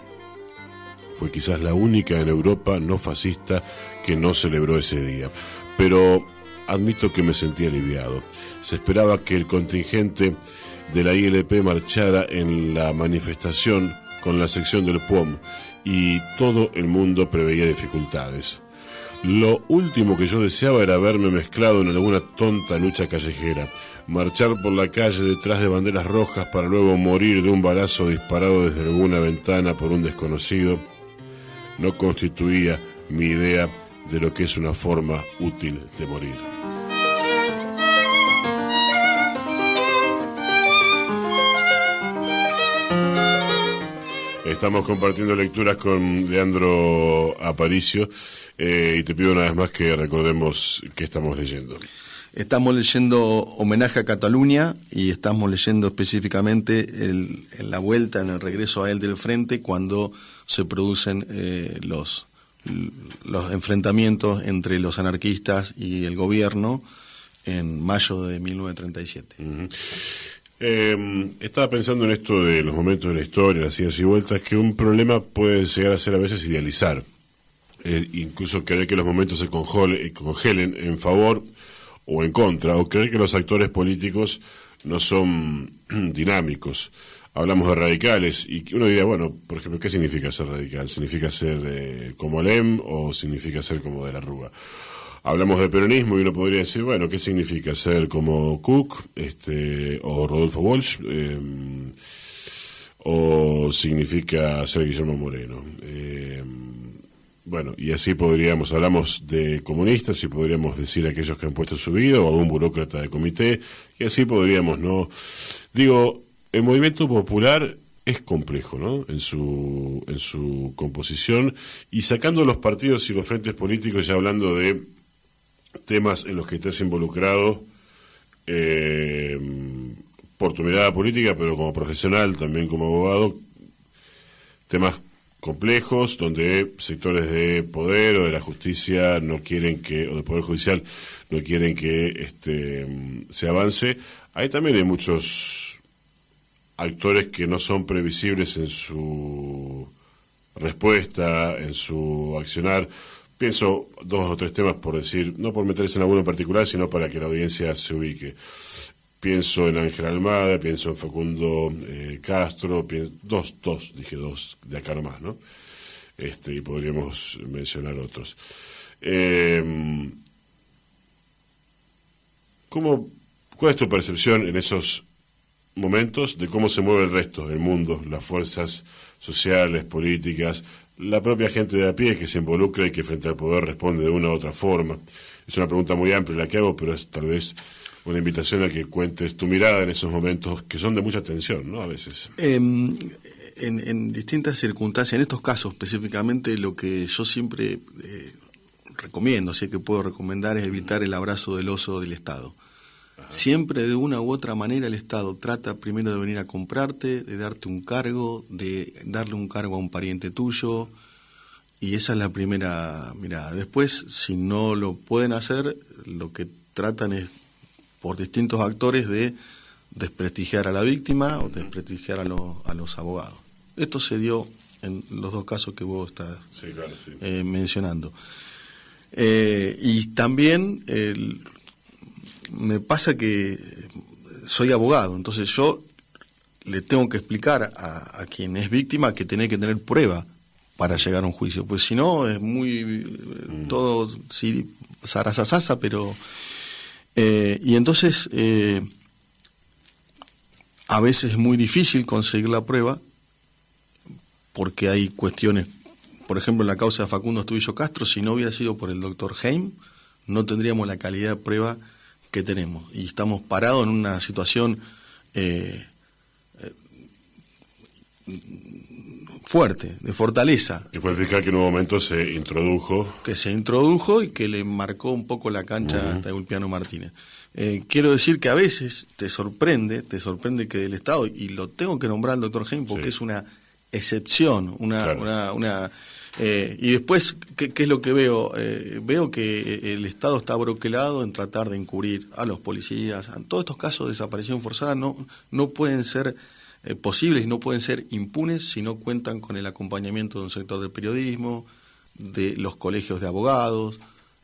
fue quizás la única en Europa no fascista que no celebró ese día. Pero admito que me sentí aliviado. Se esperaba que el contingente de la ILP marchara en la manifestación con la sección del POM, y todo el mundo preveía dificultades. Lo último que yo deseaba era verme mezclado en alguna tonta lucha callejera, marchar por la calle detrás de banderas rojas para luego morir de un balazo disparado desde alguna ventana por un desconocido. No constituía mi idea de lo que es una forma útil de morir. Estamos compartiendo lecturas con Leandro Aparicio y te pido una vez más que recordemos qué estamos leyendo. Estamos leyendo Homenaje a Cataluña y estamos leyendo específicamente en la vuelta, en el regreso a él del frente, cuando se producen los enfrentamientos entre los anarquistas y el gobierno en mayo de 1937. Uh-huh. Estaba pensando en esto de los momentos de la historia, las idas y vueltas, que un problema puede llegar a ser a veces idealizar, incluso creer que los momentos se congelen en favor o en contra, o creer que los actores políticos no son dinámicos. Hablamos de radicales y uno diría, bueno, por ejemplo, ¿qué significa ser radical? ¿Significa ser como Alem o significa ser como De la Rúa? Hablamos de peronismo y uno podría decir, bueno, ¿qué significa ser como Cook o Rodolfo Walsh? ¿O significa ser Guillermo Moreno? Bueno, y así hablamos de comunistas y podríamos decir aquellos que han puesto su vida o a un burócrata de comité, y así podríamos, ¿no? Digo, el movimiento popular es complejo, ¿no? En su composición, y sacando los partidos y los frentes políticos, ya hablando de temas en los que estés involucrado por tu mirada política, pero como profesional, también como abogado, temas complejos donde sectores de poder o de la justicia no quieren que, o del poder judicial no quieren que se avance. Ahí también hay muchos actores que no son previsibles en su respuesta, en su accionar. Pienso 2 o 3 temas por decir, no por meterse en alguno en particular, sino para que la audiencia se ubique. Pienso en Ángel Almada, pienso en Facundo Castro, dos, dije dos, de acá nomás, ¿no? Y podríamos mencionar otros. ¿Cuál es tu percepción en esos momentos de cómo se mueve el resto del mundo, las fuerzas sociales, políticas, la propia gente de a pie que se involucra y que frente al poder responde de una u otra forma? Es una pregunta muy amplia la que hago, pero es tal vez una invitación a que cuentes tu mirada en esos momentos que son de mucha tensión, ¿no? A veces. En distintas circunstancias, en estos casos específicamente, lo que yo siempre recomiendo, si es que puedo recomendar, es evitar el abrazo del oso del Estado. Ajá. Siempre de una u otra manera el Estado trata primero de venir a comprarte, de darte un cargo, de darle un cargo a un pariente tuyo, y esa es la primera mirada. Después, si no lo pueden hacer, lo que tratan es, por distintos actores, de desprestigiar a la víctima o desprestigiar a los abogados. Esto se dio en los dos casos que vos estás mencionando. Y también me pasa que soy abogado, entonces yo le tengo que explicar a quien es víctima que tiene que tener prueba para llegar a un juicio, pues si no es muy todo sí, zarasasasa, pero y entonces a veces es muy difícil conseguir la prueba porque hay cuestiones. Por ejemplo, en la causa de Facundo Astudillo Castro, si no hubiera sido por el doctor Heim, no tendríamos la calidad de prueba que tenemos. Y estamos parados en una situación fuerte, de fortaleza. Que fue el fiscal que en un momento se introdujo. Que se introdujo y que le marcó un poco la cancha a Ulpiano Martínez. Quiero decir que a veces te sorprende que del Estado, y lo tengo que nombrar al doctor Heim porque es una excepción, y después, ¿qué es lo que veo? Veo que el Estado está broquelado en tratar de encubrir a los policías. Todos estos casos de desaparición forzada no pueden ser posibles y no pueden ser impunes si no cuentan con el acompañamiento de un sector del periodismo, de los colegios de abogados,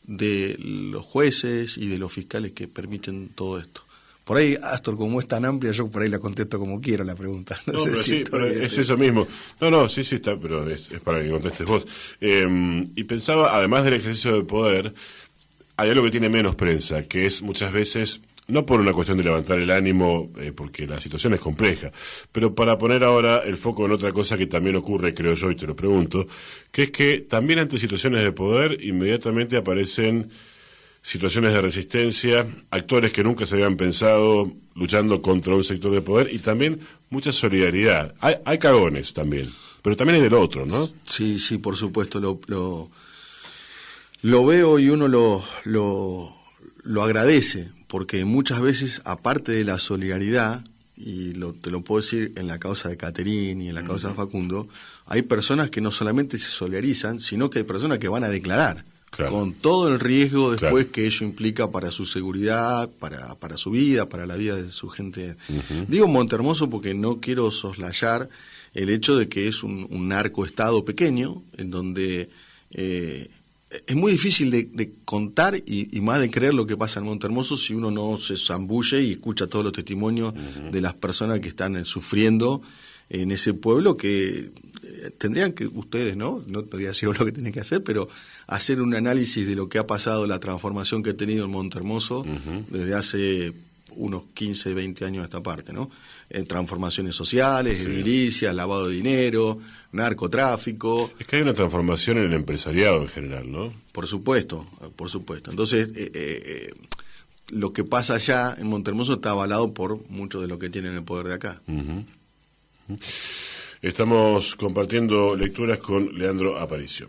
de los jueces y de los fiscales que permiten todo esto. Por ahí, Astor, como es tan amplia, yo por ahí la contesto como quiero la pregunta. No sé pero si sí, pero es eso mismo. Sí está, pero es para que contestes vos. Y pensaba, además del ejercicio de poder, hay algo que tiene menos prensa, que es muchas veces, no por una cuestión de levantar el ánimo, porque la situación es compleja, pero para poner ahora el foco en otra cosa que también ocurre, creo yo, y te lo pregunto, que es que también ante situaciones de poder inmediatamente aparecen situaciones de resistencia, actores que nunca se habían pensado luchando contra un sector de poder y también mucha solidaridad. Hay cagones también, pero también hay del otro, ¿no? Sí, por supuesto, lo veo y uno lo agradece, porque muchas veces, aparte de la solidaridad, y te lo puedo decir en la causa de Caterín y en la causa de Facundo, hay personas que no solamente se solidarizan, sino que hay personas que van a declarar. Claro. Con todo el riesgo después que ello implica para su seguridad, para su vida, para la vida de su gente. Digo Montehermoso porque no quiero soslayar el hecho de que es un narcoestado pequeño, en donde es muy difícil de contar y más de creer lo que pasa en Montehermoso si uno no se zambulle y escucha todos los testimonios de las personas que están sufriendo en ese pueblo, que tendrían que ustedes, no te voy a decir lo que tienen que hacer, pero hacer un análisis de lo que ha pasado, la transformación que ha tenido en Montehermoso desde hace unos 15, 20 años a esta parte, ¿no? Transformaciones sociales, edilicias, lavado de dinero, narcotráfico. Es que hay una transformación en el empresariado en general, ¿no? Por supuesto. Entonces, lo que pasa allá en Montehermoso está avalado por mucho de lo que tienen el poder de acá. Estamos compartiendo lecturas con Leandro Aparicio.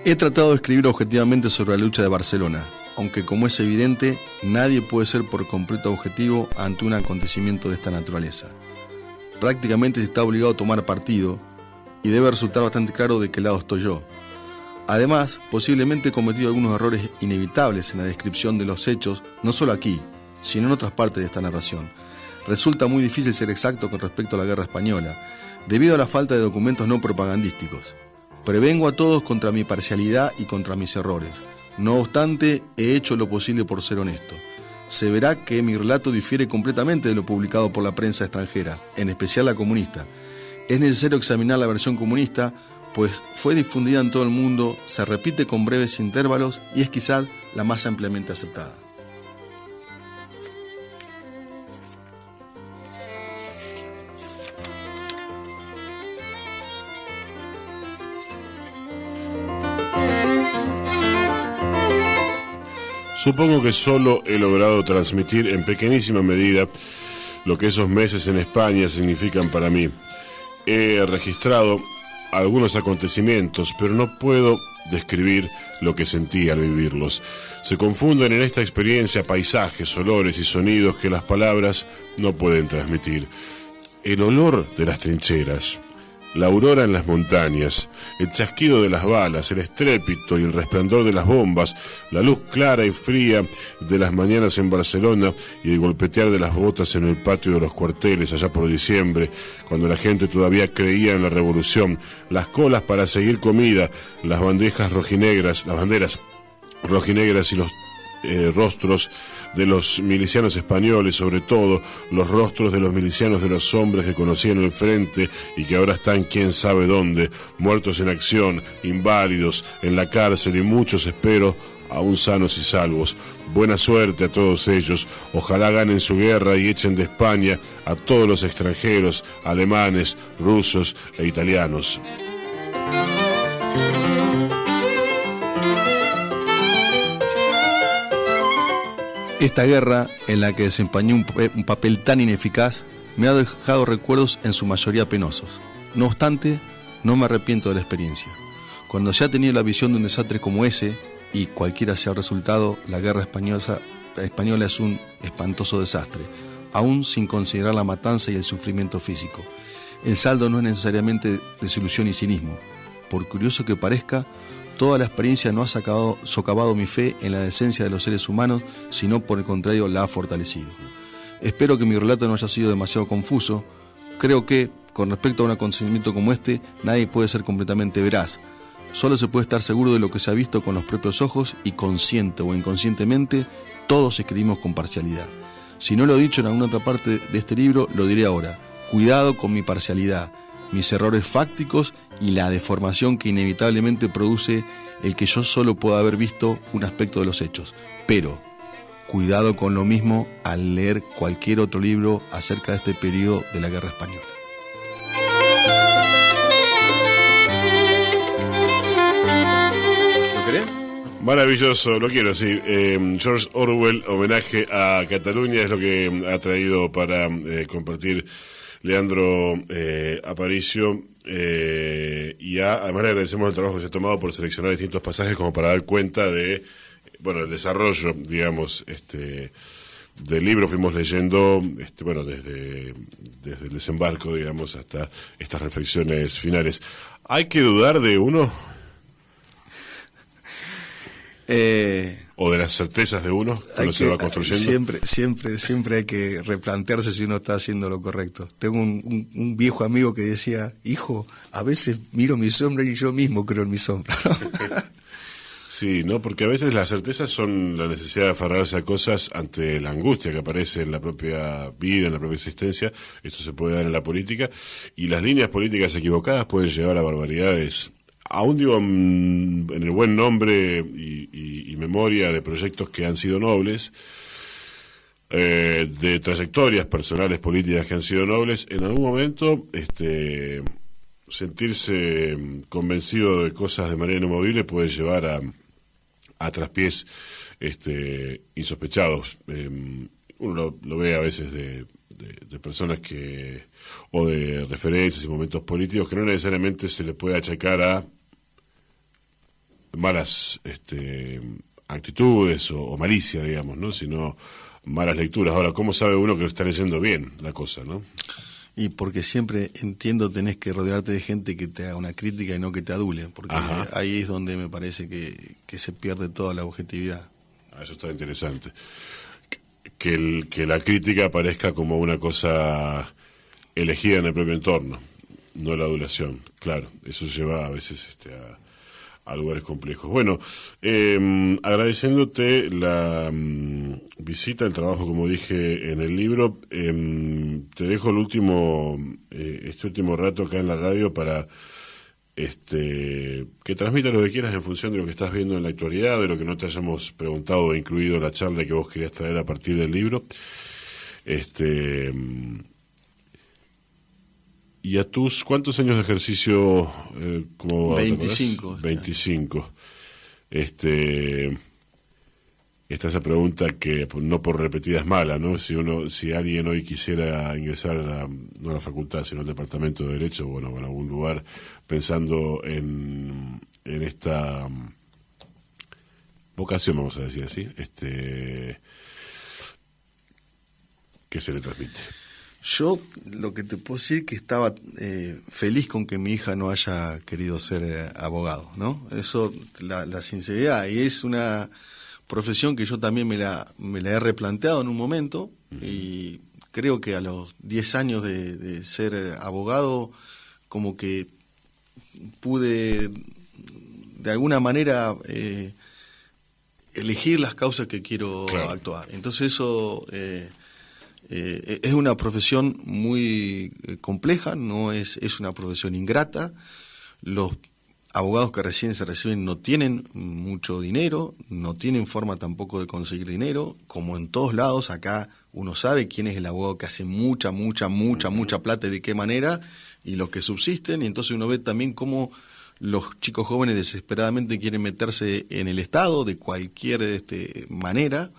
He tratado de escribir objetivamente sobre la lucha de Barcelona, aunque como es evidente, nadie puede ser por completo objetivo ante un acontecimiento de esta naturaleza. Prácticamente se está obligado a tomar partido y debe resultar bastante claro de qué lado estoy yo. Además, posiblemente he cometido algunos errores inevitables en la descripción de los hechos, no solo aquí, sino en otras partes de esta narración. Resulta muy difícil ser exacto con respecto a la guerra española, debido a la falta de documentos no propagandísticos. Prevengo a todos contra mi parcialidad y contra mis errores. No obstante, he hecho lo posible por ser honesto. Se verá que mi relato difiere completamente de lo publicado por la prensa extranjera, en especial la comunista. Es necesario examinar la versión comunista, pues fue difundida en todo el mundo, se repite con breves intervalos y es quizás la más ampliamente aceptada. Supongo que solo he logrado transmitir en pequeñísima medida lo que esos meses en España significan para mí. He registrado algunos acontecimientos, pero no puedo describir lo que sentí al vivirlos. Se confunden en esta experiencia paisajes, olores y sonidos que las palabras no pueden transmitir. El olor de las trincheras, la aurora en las montañas, el chasquido de las balas, el estrépito y el resplandor de las bombas, la luz clara y fría de las mañanas en Barcelona y el golpetear de las botas en el patio de los cuarteles allá por diciembre, cuando la gente todavía creía en la revolución, las colas para seguir comida, las bandejas rojinegras, las banderas rojinegras y los rostros de los milicianos españoles, sobre todo los rostros de los milicianos de los hombres que conocí en el frente y que ahora están quién sabe dónde, muertos en acción, inválidos, en la cárcel y muchos, espero, aún sanos y salvos. Buena suerte a todos ellos, ojalá ganen su guerra y echen de España a todos los extranjeros, alemanes, rusos e italianos. Esta guerra, en la que desempeñé un papel tan ineficaz, me ha dejado recuerdos en su mayoría penosos. No obstante, no me arrepiento de la experiencia. Cuando ya tenía la visión de un desastre como ese, y cualquiera sea el resultado, la guerra española es un espantoso desastre, aún sin considerar la matanza y el sufrimiento físico. El saldo no es necesariamente desilusión y cinismo. Por curioso que parezca, toda la experiencia no ha socavado mi fe en la decencia de los seres humanos, sino por el contrario la ha fortalecido. Espero que mi relato no haya sido demasiado confuso. Creo que, con respecto a un acontecimiento como este, nadie puede ser completamente veraz. Solo se puede estar seguro de lo que se ha visto con los propios ojos y, consciente o inconscientemente, todos escribimos con parcialidad. Si no lo he dicho en alguna otra parte de este libro, lo diré ahora. Cuidado con mi parcialidad, mis errores fácticos y la deformación que inevitablemente produce el que yo solo pueda haber visto un aspecto de los hechos. Pero cuidado con lo mismo al leer cualquier otro libro acerca de este periodo de la Guerra Española. ¿Lo querés? Maravilloso, lo quiero, sí. George Orwell, homenaje a Cataluña, es lo que ha traído para compartir Leandro Aparicio. Y además le agradecemos el trabajo que se ha tomado por seleccionar distintos pasajes como para dar cuenta de, bueno, el desarrollo, digamos, del libro. Fuimos leyendo, bueno, desde el desembarco, digamos, hasta estas reflexiones finales. ¿Hay que dudar de uno? ¿O de las certezas de uno cuando se va construyendo? Siempre hay que replantearse si uno está haciendo lo correcto. Tengo un viejo amigo que decía, hijo, a veces miro mi sombra y yo mismo creo en mi sombra. Sí, ¿no? Porque a veces las certezas son la necesidad de aferrarse a cosas ante la angustia que aparece en la propia vida, en la propia existencia. Esto se puede dar en la política. Y las líneas políticas equivocadas pueden llevar a barbaridades. Aún digo, en el buen nombre y memoria de proyectos que han sido nobles, de trayectorias personales políticas que han sido nobles, en algún momento sentirse convencido de cosas de manera inamovible puede llevar a traspiés insospechados. Uno lo ve a veces de personas que, o de referencias y momentos políticos que no necesariamente se le puede achacar a malas actitudes o malicia, digamos, ¿no? Sino malas lecturas. Ahora, ¿cómo sabe uno que lo está leyendo bien la cosa, no? Y porque siempre entiendo tenés que rodearte de gente que te haga una crítica y no que te adule, porque ahí es donde me parece que se pierde toda la objetividad. Eso está interesante. que la crítica aparezca como una cosa elegida en el propio entorno, no la adulación. Claro, eso lleva a veces a lugares complejos. Bueno, agradeciéndote la visita, el trabajo, como dije en el libro, te dejo este último rato acá en la radio para que transmitas lo que quieras en función de lo que estás viendo en la actualidad, de lo que no te hayamos preguntado, incluido la charla que vos querías traer a partir del libro. ¿Y a tus cuántos años de ejercicio como abogado? 25. 25. Esta esa pregunta que no por repetida es mala, ¿no? Si alguien hoy quisiera ingresar no a la facultad, sino al departamento de Derecho, bueno, en algún lugar, pensando en esta vocación, vamos a decir así, ¿qué se le transmite? Yo lo que te puedo decir que estaba feliz con que mi hija no haya querido ser abogado, ¿no? Eso, la sinceridad, y es una profesión que yo también me la he replanteado en un momento, y creo que a los 10 años de ser abogado, como que pude de alguna manera elegir las causas que quiero actuar. Entonces eso es una profesión muy compleja, no es una profesión ingrata. Los abogados que recién se reciben no tienen mucho dinero, no tienen forma tampoco de conseguir dinero, como en todos lados. Acá uno sabe quién es el abogado que hace mucha plata y de qué manera, y los que subsisten, y entonces uno ve también cómo los chicos jóvenes desesperadamente quieren meterse en el Estado de cualquier manera.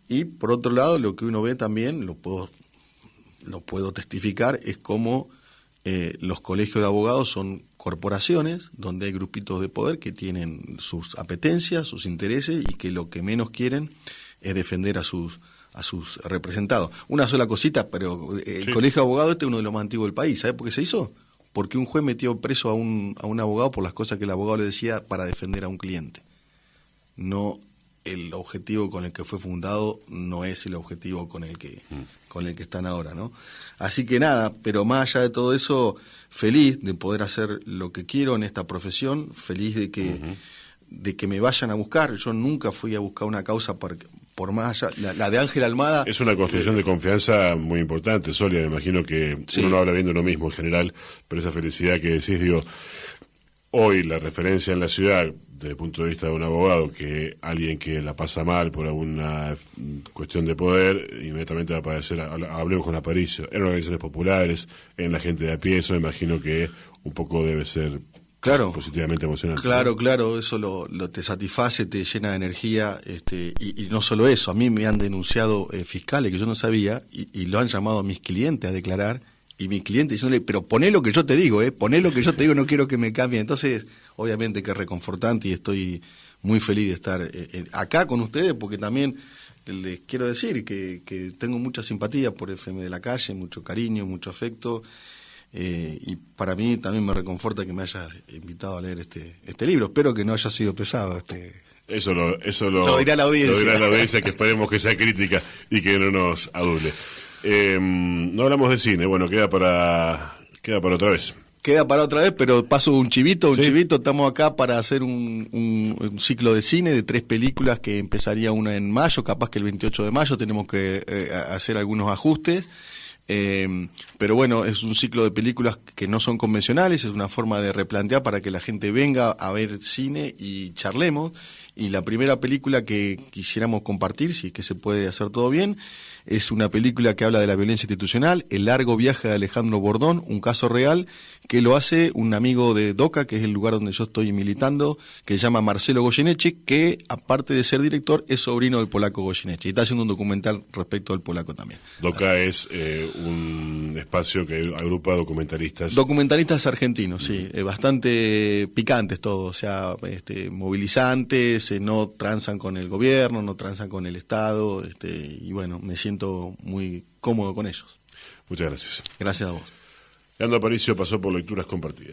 Y por otro lado, lo que uno ve también, lo puedo testificar, es cómo los colegios de abogados son corporaciones donde hay grupitos de poder que tienen sus apetencias, sus intereses, y que lo que menos quieren es defender a sus representados. Una sola cosita, pero el colegio de abogados es uno de los más antiguos del país. ¿Sabe por qué se hizo? Porque un juez metió preso a un abogado por las cosas que el abogado le decía para defender a un cliente. No, el objetivo con el que fue fundado no es el objetivo con el que están ahora, ¿no? Así que nada, pero más allá de todo eso, feliz de poder hacer lo que quiero en esta profesión, feliz de que me vayan a buscar. Yo nunca fui a buscar una causa por más allá. La de Ángel Almada... Es una construcción de confianza muy importante, sólida. Me imagino que sí. Uno no habla viendo lo mismo en general, pero esa felicidad que decís, hoy la referencia en la ciudad, desde el punto de vista de un abogado, que alguien que la pasa mal por alguna cuestión de poder, inmediatamente va a aparecer, hablemos con Aparicio, en organizaciones populares, en la gente de a pie. Eso me imagino que un poco debe ser positivamente emocionante. Claro, eso lo te satisface, te llena de energía, y no solo eso, a mí me han denunciado fiscales que yo no sabía, y lo han llamado a mis clientes a declarar, y mi cliente diciéndole, pero poné lo que yo te digo, poné lo que yo te digo, no quiero que me cambien. Entonces, obviamente que es reconfortante, y estoy muy feliz de estar acá con ustedes, porque también les quiero decir que tengo mucha simpatía por FM de la Calle, mucho cariño, mucho afecto, y para mí también me reconforta que me hayas invitado a leer este libro. Espero que no haya sido pesado. Eso lo dirá la audiencia. Lo dirá la audiencia, que esperemos que sea crítica y que no nos adule. No hablamos de cine, bueno, queda para otra vez. Queda para otra vez, pero paso un chivito. Estamos acá para hacer un ciclo de cine de 3 películas que empezaría una en mayo, capaz que el 28 de mayo tenemos que hacer algunos ajustes. Pero bueno, es un ciclo de películas que no son convencionales, es una forma de replantear para que la gente venga a ver cine y charlemos. Y la primera película que quisiéramos compartir, si es que se puede hacer todo bien, es una película que habla de la violencia institucional, El largo viaje de Alejandro Bordón, un caso real que lo hace un amigo de DOCA, que es el lugar donde yo estoy militando, que se llama Marcelo Goyeneche, que aparte de ser director es sobrino del polaco Goyeneche, y está haciendo un documental respecto al polaco también. DOCA es un espacio que agrupa documentalistas. Documentalistas argentinos, sí, bastante picantes todos, o sea, movilizantes, no transan con el gobierno, no transan con el Estado, y bueno, me siento muy cómodo con ellos. Muchas gracias. Gracias a vos. Leandro Aparicio pasó por Lecturas Compartidas.